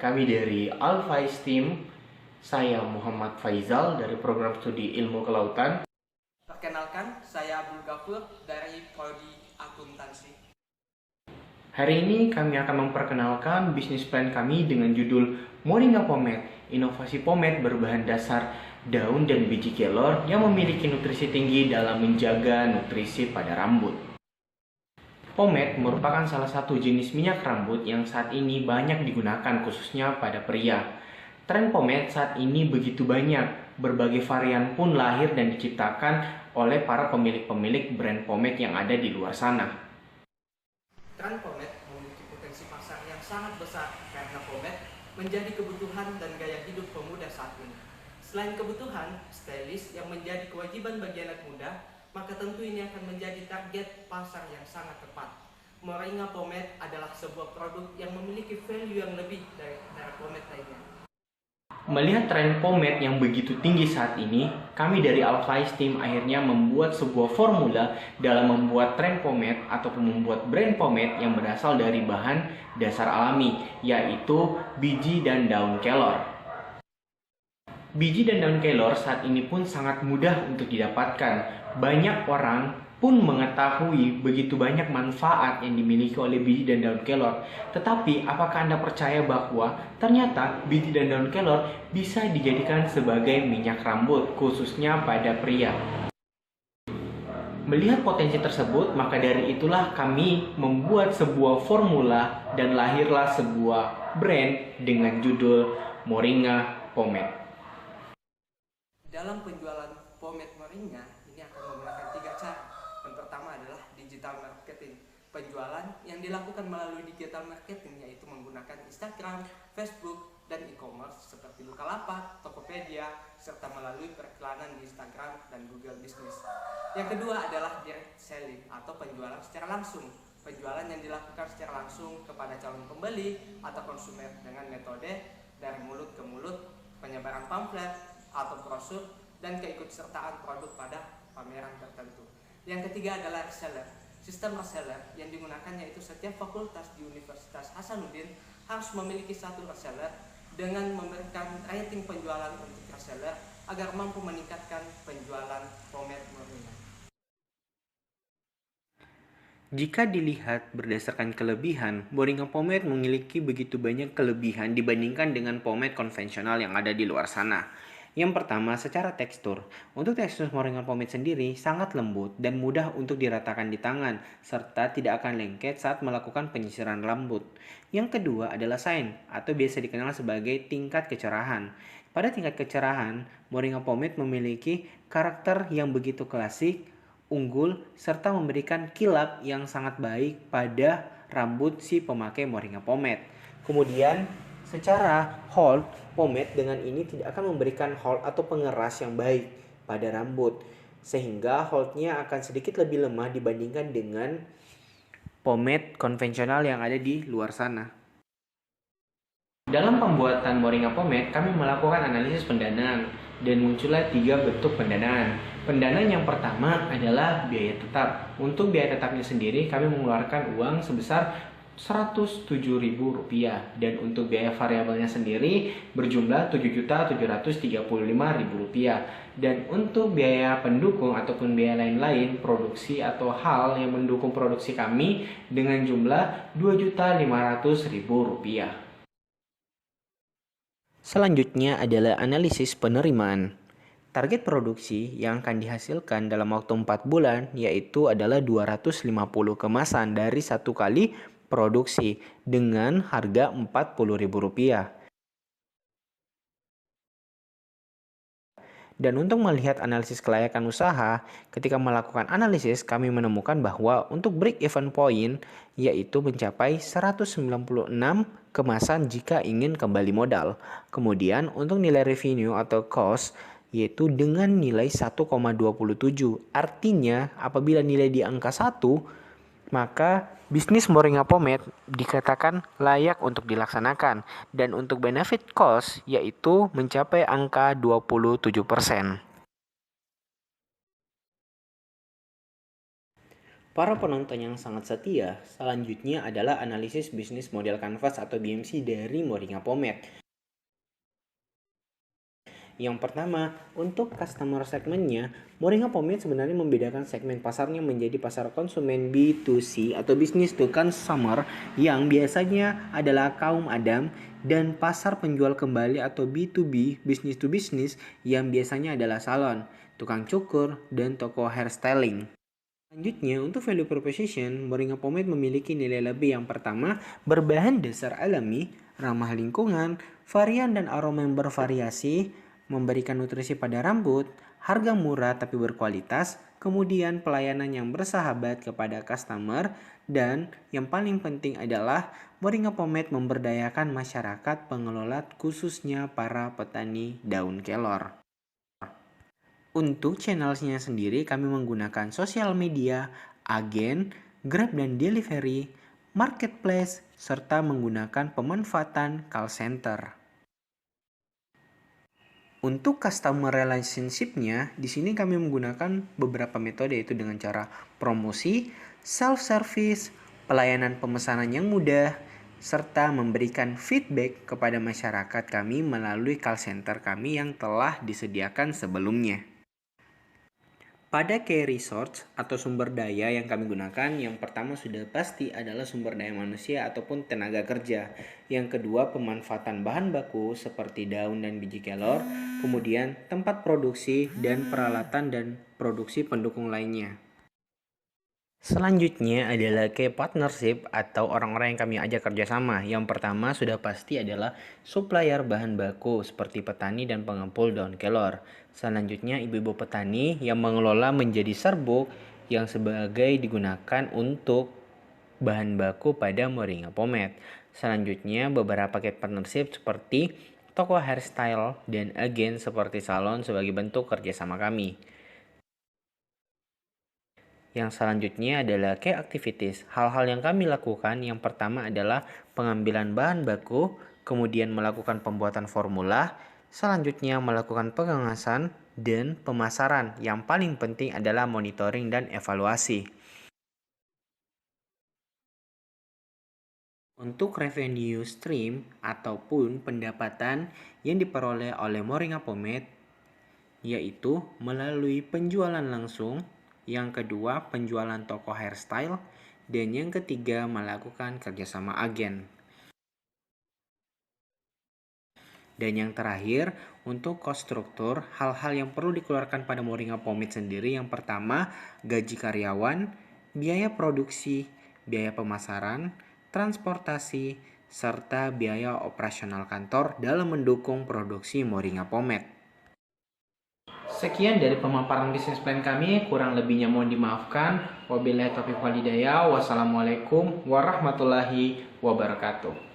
Kami dari Alphais Team, saya Muhammad Faizal dari program studi Ilmu Kelautan. Perkenalkan, saya Abdul Ghafur dari Prodi Akuntansi. Hari ini kami akan memperkenalkan bisnis plan kami dengan judul Moringa Pomade, inovasi pomade berbahan dasar daun dan biji kelor yang memiliki nutrisi tinggi dalam menjaga nutrisi pada rambut. Pomade merupakan salah satu jenis minyak rambut yang saat ini banyak digunakan khususnya pada pria. Tren pomade saat ini begitu banyak, berbagai varian pun lahir dan diciptakan oleh para pemilik-pemilik brand pomade yang ada di luar sana. Tren pomade memiliki potensi pasar yang sangat besar karena pomade menjadi kebutuhan dan gaya hidup pemuda saat ini. Selain kebutuhan, stylish yang menjadi kewajiban bagi anak muda, maka tentu ini akan menjadi target pasar yang sangat tepat. Moringa Pomade adalah sebuah produk yang memiliki value yang lebih dari pomade lainnya. Melihat tren pomade yang begitu tinggi saat ini, kami dari Alphais Team akhirnya membuat sebuah formula dalam membuat tren pomade ataupun membuat brand pomade yang berasal dari bahan dasar alami, yaitu biji dan daun kelor. Biji dan daun kelor saat ini pun sangat mudah untuk didapatkan. Banyak orang pun mengetahui begitu banyak manfaat yang dimiliki oleh biji dan daun kelor. Tetapi, apakah Anda percaya bahwa ternyata biji dan daun kelor bisa dijadikan sebagai minyak rambut, khususnya pada pria? Melihat potensi tersebut, maka dari itulah kami membuat sebuah formula dan lahirlah sebuah brand dengan judul Moringa Pomade. Dalam penjualan pomade moringa, ini akan menggunakan 3 cara. Yang pertama adalah digital marketing. Penjualan yang dilakukan melalui digital marketing yaitu menggunakan Instagram, Facebook, dan e-commerce seperti Bukalapak, Tokopedia, serta melalui periklanan di Instagram dan Google Business. Yang kedua adalah direct selling atau penjualan secara langsung. Penjualan yang dilakukan secara langsung kepada calon pembeli atau konsumen dengan metode dari mulut ke mulut, penyebaran pamflet atau brosur, dan keikutsertaan produk pada pameran tertentu. Yang ketiga adalah reseller. Sistem reseller yang digunakan yaitu setiap fakultas di Universitas Hasanuddin harus memiliki satu reseller dengan memberikan rating penjualan untuk reseller agar mampu meningkatkan penjualan pomade moringa. Jika dilihat berdasarkan kelebihan, Moringa Pomade memiliki begitu banyak kelebihan dibandingkan dengan pomade konvensional yang ada di luar sana. Yang pertama, secara tekstur. Untuk tekstur Moringa Pomade sendiri sangat lembut dan mudah untuk diratakan di tangan, serta tidak akan lengket saat melakukan penyisiran rambut. Yang kedua adalah shine, atau biasa dikenal sebagai tingkat kecerahan. Pada tingkat kecerahan, Moringa Pomade memiliki karakter yang begitu klasik, unggul, serta memberikan kilap yang sangat baik pada rambut si pemakai Moringa Pomade. Kemudian, secara hold, pomade dengan ini tidak akan memberikan hold atau pengeras yang baik pada rambut, sehingga holdnya akan sedikit lebih lemah dibandingkan dengan pomade konvensional yang ada di luar sana. Dalam pembuatan Moringa Pomade, kami melakukan analisis pendanaan dan muncullah 3 bentuk pendanaan. Pendanaan yang pertama adalah biaya tetap. Untuk biaya tetapnya sendiri, kami mengeluarkan uang sebesar Rp107.000 dan untuk biaya variabelnya sendiri berjumlah Rp7.735.000 dan untuk biaya pendukung ataupun biaya lain-lain produksi atau hal yang mendukung produksi kami dengan jumlah Rp2.500.000. Selanjutnya adalah analisis penerimaan. Target produksi yang akan dihasilkan dalam waktu 4 bulan yaitu adalah 250 kemasan dari satu kali produksi dengan harga Rp40.000. Dan untuk melihat analisis kelayakan usaha, ketika melakukan analisis kami menemukan bahwa untuk break even point yaitu mencapai 196 kemasan jika ingin kembali modal. Kemudian untuk nilai revenue atau cost yaitu dengan nilai 1,27. Artinya apabila nilai di angka 1, maka bisnis Moringa Pomade dikatakan layak untuk dilaksanakan dan untuk benefit cost yaitu mencapai angka 27%. para penonton yang sangat setia, selanjutnya adalah analisis bisnis model kanvas atau BMC dari Moringa Pomade. Yang pertama, untuk customer segmennya, Moringa Pomade sebenarnya membedakan segmen pasarnya menjadi pasar konsumen B2C atau business to consumer yang biasanya adalah kaum adam, dan pasar penjual kembali atau B2B, business to business, yang biasanya adalah salon, tukang cukur, dan toko hairstyling. Selanjutnya, untuk value proposition, Moringa Pomade memiliki nilai lebih. Yang pertama, berbahan dasar alami, ramah lingkungan, varian dan aroma yang bervariasi, memberikan nutrisi pada rambut, harga murah tapi berkualitas, kemudian pelayanan yang bersahabat kepada customer, dan yang paling penting adalah Moringa Pomade memberdayakan masyarakat pengelola khususnya para petani daun kelor. Untuk channelnya sendiri kami menggunakan sosial media, agen, Grab dan delivery, marketplace, serta menggunakan pemanfaatan call center. Untuk customer relationship-nya, di sini kami menggunakan beberapa metode, yaitu dengan cara promosi, self-service, pelayanan pemesanan yang mudah, serta memberikan feedback kepada masyarakat kami melalui call center kami yang telah disediakan sebelumnya. Pada key resource atau sumber daya yang kami gunakan, yang pertama sudah pasti adalah sumber daya manusia ataupun tenaga kerja. Yang kedua, pemanfaatan bahan baku seperti daun dan biji kelor, kemudian tempat produksi dan peralatan dan produksi pendukung lainnya. Selanjutnya adalah key partnership atau orang-orang yang kami ajak kerjasama. Yang pertama sudah pasti adalah supplier bahan baku seperti petani dan pengepul daun kelor. Selanjutnya ibu-ibu petani yang mengelola menjadi serbuk yang sebagai digunakan untuk bahan baku pada Moringa Pomade. Selanjutnya beberapa paket partnership seperti toko hairstyle dan agen seperti salon sebagai bentuk kerjasama kami. Yang selanjutnya adalah key activities. Hal-hal yang kami lakukan, yang pertama adalah pengambilan bahan baku, kemudian melakukan pembuatan formula, selanjutnya melakukan pengemasan dan pemasaran. Yang paling penting adalah monitoring dan evaluasi. Untuk revenue stream ataupun pendapatan yang diperoleh oleh Moringa Pomade, yaitu melalui penjualan langsung, yang kedua penjualan toko hairstyle, dan yang ketiga melakukan kerjasama agen. Dan yang terakhir, untuk cost struktur, hal-hal yang perlu dikeluarkan pada Moringa Pomade sendiri, yang pertama gaji karyawan, biaya produksi, biaya pemasaran, transportasi, serta biaya operasional kantor dalam mendukung produksi Moringa Pomade. Sekian dari pemaparan bisnis plan kami, kurang lebihnya mohon dimaafkan. Wabillahi taufiq wal hidayah. Wassalamualaikum warahmatullahi wabarakatuh.